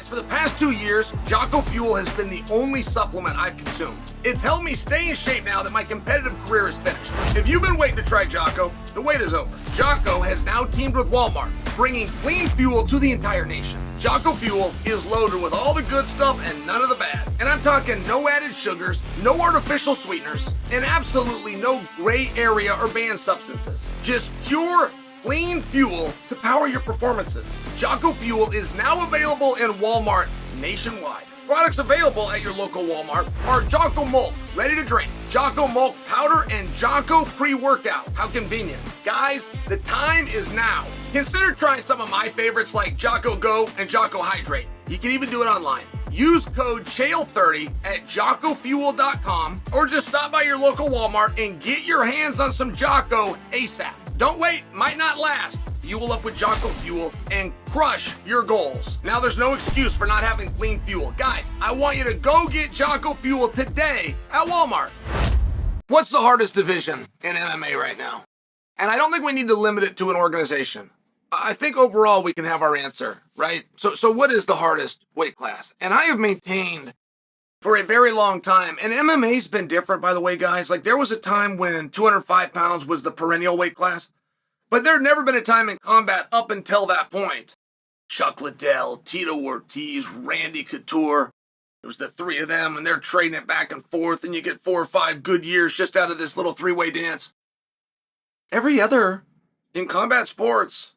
For the past 2 years, Jocko Fuel has been the only supplement I've consumed. It's helped me stay in shape now that my competitive career is finished. If you've been waiting to try Jocko, the wait is over. Jocko has now teamed with Walmart, bringing clean fuel to the entire nation. Jocko Fuel is loaded with all the good stuff and none of the bad. And I'm talking no added sugars, no artificial sweeteners, and absolutely no gray area or banned substances. Just pure, clean fuel to power your performances. Jocko Fuel is now available in Walmart nationwide. Products available at your local Walmart are Jocko Malt, ready to drink, Jocko Malt powder, and Jocko pre-workout. How convenient. Guys, the time is now. Consider trying some of my favorites like Jocko Go and Jocko Hydrate. You can even do it online. Use code CHAEL30 at JockoFuel.com or just stop by your local Walmart and get your hands on some Jocko ASAP. Don't wait, might not last. Fuel up with Jocko Fuel and crush your goals. Now there's no excuse for not having clean fuel. Guys, I want you to go get Jocko Fuel today at Walmart. What's the hardest division in MMA right now? And I don't think we need to limit it to an organization. I think overall we can have our answer, right? So what is the hardest weight class? And I have maintained for a very long time, and MMA's been different, by the way, guys. Like, there was a time when 205 pounds was the perennial weight class, but there had never been a time in combat up until that point. Chuck Liddell, Tito Ortiz, Randy Couture. It was the three of them, and they're trading it back and forth, and you get 4 or 5 good years just out of this little three-way dance. Every other in combat sports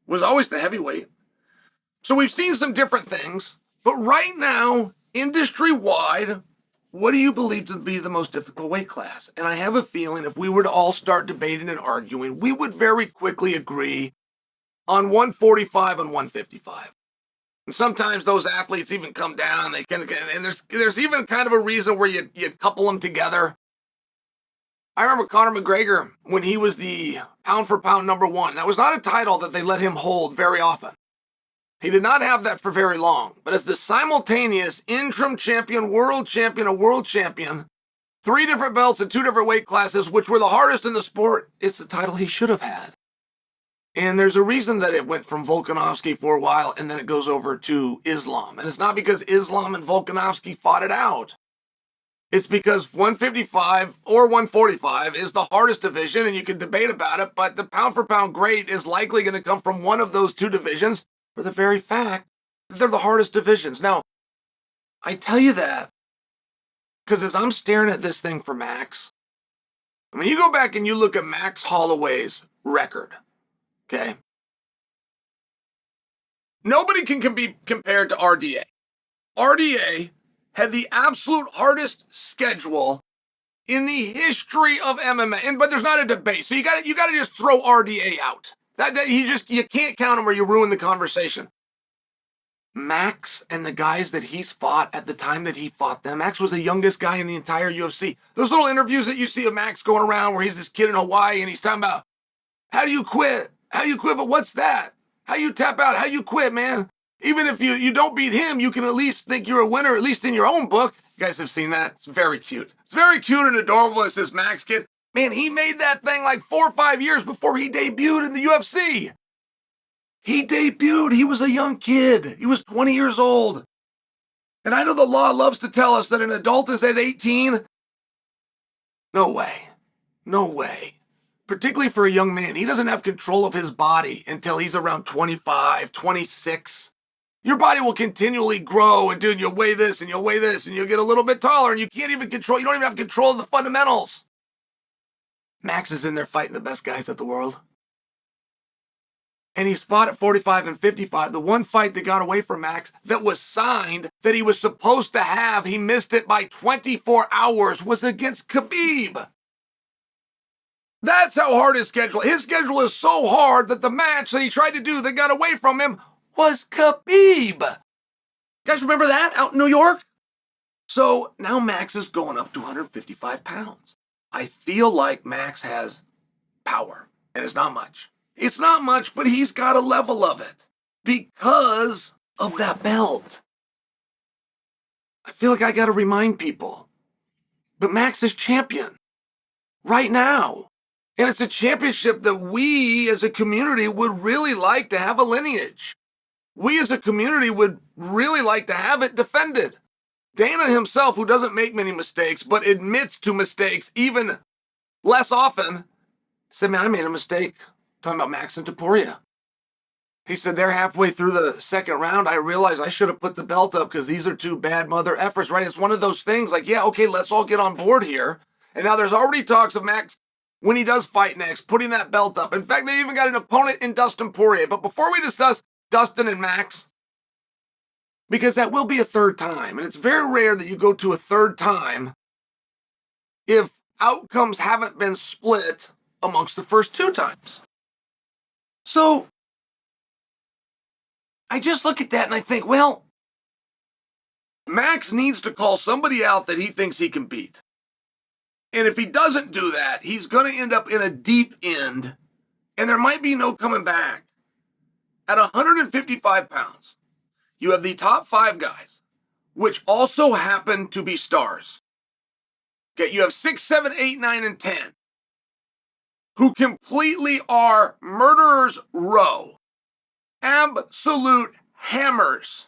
was always the heavyweight. So we've seen some different things, but right now, industry-wide, what do you believe to be the most difficult weight class? And I have a feeling if we were to all start debating and arguing, we would very quickly agree on 145 and 155. And sometimes those athletes even come down, they can, and there's even kind of a reason where you couple them together. I remember Conor McGregor when he was the pound-for-pound #1. That was not a title that they let him hold very often. He did not have that for very long, but as the simultaneous interim champion, world champion, a world champion, 3 different belts in 2 different weight classes, which were the hardest in the sport, it's the title he should have had. And there's a reason that it went from Volkanovski for a while and then it goes over to Islam. And it's not because Islam and Volkanovski fought it out. It's because 155 or 145 is the hardest division, and you can debate about it, but the pound-for-pound great is likely going to come from one of those 2 divisions for the very fact that they're the hardest divisions. Now, I tell you that because as I'm staring at this thing for Max, I mean, you go back and you look at Max Holloway's record, okay? Nobody can be compared to RDA. RDA had the absolute hardest schedule in the history of MMA, but there's not a debate. So you got to just throw RDA out. You can't count him or you ruin the conversation. Max and the guys that he's fought at the time that he fought them, Max was the youngest guy in the entire UFC. Those little interviews that you see of Max going around where he's this kid in Hawaii and he's talking about, how do you quit? How do you quit? But what's that? How you tap out? How you quit, man? Even if you don't beat him, you can at least think you're a winner, at least in your own book. You guys have seen that? It's very cute. It's very cute and adorable as this Max kid. Man, he made that thing like 4 or 5 years before he debuted in the UFC. He debuted. He was a young kid. He was 20 years old. And I know the law loves to tell us that an adult is at 18. No way. No way. Particularly for a young man. He doesn't have control of his body until he's around 25, 26. Your body will continually grow, and dude, you'll weigh this and you'll weigh this and you'll get a little bit taller and you don't even have control of the fundamentals. Max is in there fighting the best guys of the world. And he's fought at 45 and 55. The one fight that got away from Max that was signed, that he was supposed to have, he missed it by 24 hours, was against Khabib. That's how hard his schedule. His schedule is so hard that the match that he tried to do that got away from him was Khabib. You guys remember that out in New York? So now Max is going up to 155 pounds. I feel like Max has power, and it's not much. It's not much, but he's got a level of it because of that belt. I feel like I got to remind people, but Max is champion right now. And it's a championship that we as a community would really like to have a lineage. we as a community would really like to have it defended. Dana himself, who doesn't make many mistakes, but admits to mistakes even less often, said, man, I made a mistake talking about Max and Topuria. He said, they're halfway through the second round. I realized I should have put the belt up because these are two bad mother effers, right? It's one of those things like, yeah, okay, let's all get on board here. And now there's already talks of Max, when he does fight next, putting that belt up. In fact, they even got an opponent in Dustin Poirier. But before we discuss Dustin and Max, because that will be a third time, and it's very rare that you go to a third time if outcomes haven't been split amongst the first two times. So I just look at that and I think, well, Max needs to call somebody out that he thinks he can beat. And if he doesn't do that, he's going to end up in a deep end, and there might be no coming back. At 155 pounds, you have the top 5 guys, which also happen to be stars. Okay, you have 6, 7, 8, 9, and 10, who completely are murderers row. Absolute hammers.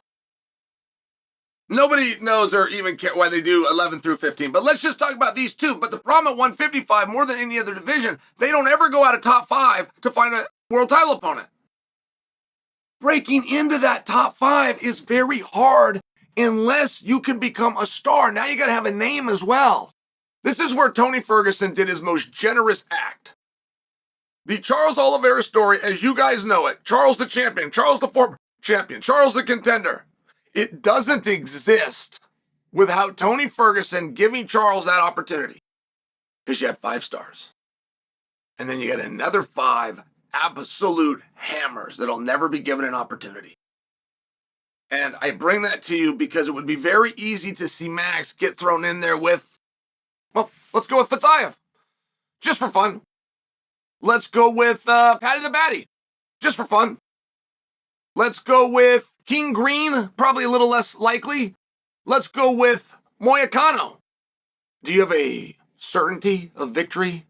Nobody knows or even care why they do 11 through 15. But let's just talk about these two. But the problem at 155, more than any other division, they don't ever go out of top 5 to find a world title opponent. Breaking into that top 5 is very hard unless you can become a star. Now you got to have a name as well. This is where Tony Ferguson did his most generous act. The Charles Oliveira story, as you guys know it, Charles the champion, Charles the former champion, Charles the contender, it doesn't exist without Tony Ferguson giving Charles that opportunity. Because you had 5 stars. And then you got another 5 absolute hammers that'll never be given an opportunity. And I bring that to you because it would be very easy to see Max get thrown in there with, well, let's go with Fitzaev. Just for fun. Let's go with Patty the Batty. Just for fun. Let's go with King Green, probably a little less likely. Let's go with Moyakano. Do you have a certainty of victory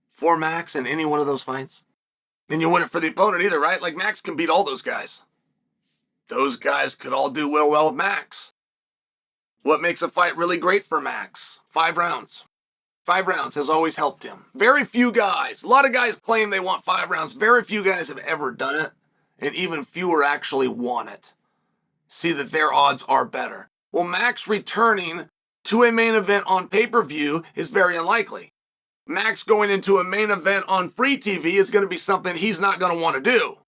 for Max in any one of those fights? And you win it for the opponent either, right? Like Max can beat all those guys. Those guys could all do well with Max. What makes a fight really great for Max? 5 rounds. 5 rounds has always helped him. Very few guys, a lot of guys claim they want 5 rounds. Very few guys have ever done it. And even fewer actually want it. See that their odds are better. Well, Max returning to a main event on pay-per-view is very unlikely. Max going into a main event on free TV is going to be something he's not going to want to do.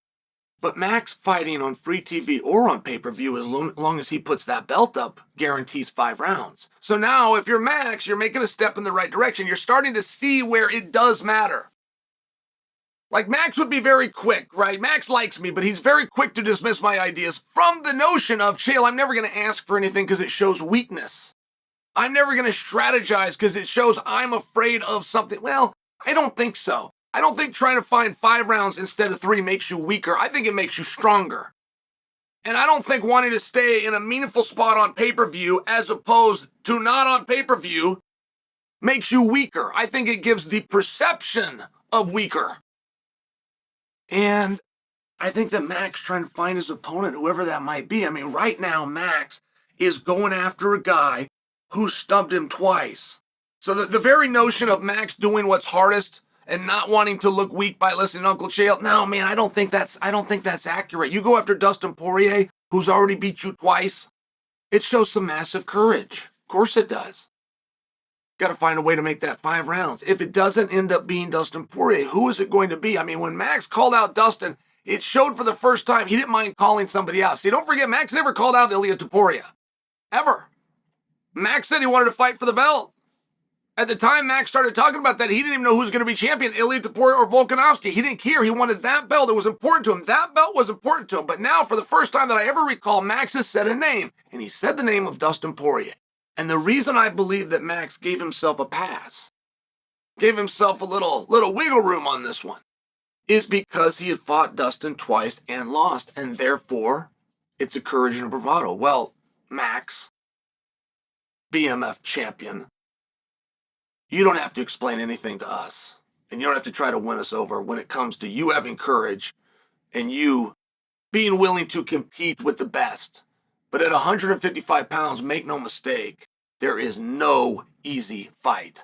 But Max fighting on free TV or on pay-per-view, as long as he puts that belt up, guarantees 5 rounds. So now, if you're Max, you're making a step in the right direction. You're starting to see where it does matter. Like, Max would be very quick, right? Max likes me, but he's very quick to dismiss my ideas from the notion of, Chael, I'm never going to ask for anything because it shows weakness. I'm never going to strategize because it shows I'm afraid of something. Well, I don't think so. I don't think trying to find 5 rounds instead of 3 makes you weaker. I think it makes you stronger. And I don't think wanting to stay in a meaningful spot on pay-per-view as opposed to not on pay-per-view makes you weaker. I think it gives the perception of weaker. And I think that Max trying to find his opponent, whoever that might be. I mean, right now, Max is going after a guy who stubbed him twice. So the very notion of Max doing what's hardest and not wanting to look weak by listening to Uncle Chael, no, man, I don't think that's accurate. You go after Dustin Poirier, who's already beat you twice. It shows some massive courage. Of course it does. Got to find a way to make that 5 rounds. If it doesn't end up being Dustin Poirier, who is it going to be? I mean, when Max called out Dustin, it showed for the first time he didn't mind calling somebody out. See, don't forget, Max never called out Ilia Topuria. Ever. Max said he wanted to fight for the belt. At the time Max started talking about that, he didn't even know who was going to be champion, Ilia Topuria or Volkanovski. He didn't care. He wanted that belt. It was important to him. That belt was important to him. But now, for the first time that I ever recall, Max has said a name, and he said the name of Dustin Poirier. And the reason I believe that Max gave himself a pass, gave himself a little wiggle room on this one, is because he had fought Dustin twice and lost, and therefore, it's a courage and a bravado. Well, Max, BMF champion, you don't have to explain anything to us, and you don't have to try to win us over when it comes to you having courage and you being willing to compete with the best. But at 155 pounds, make no mistake, there is no easy fight.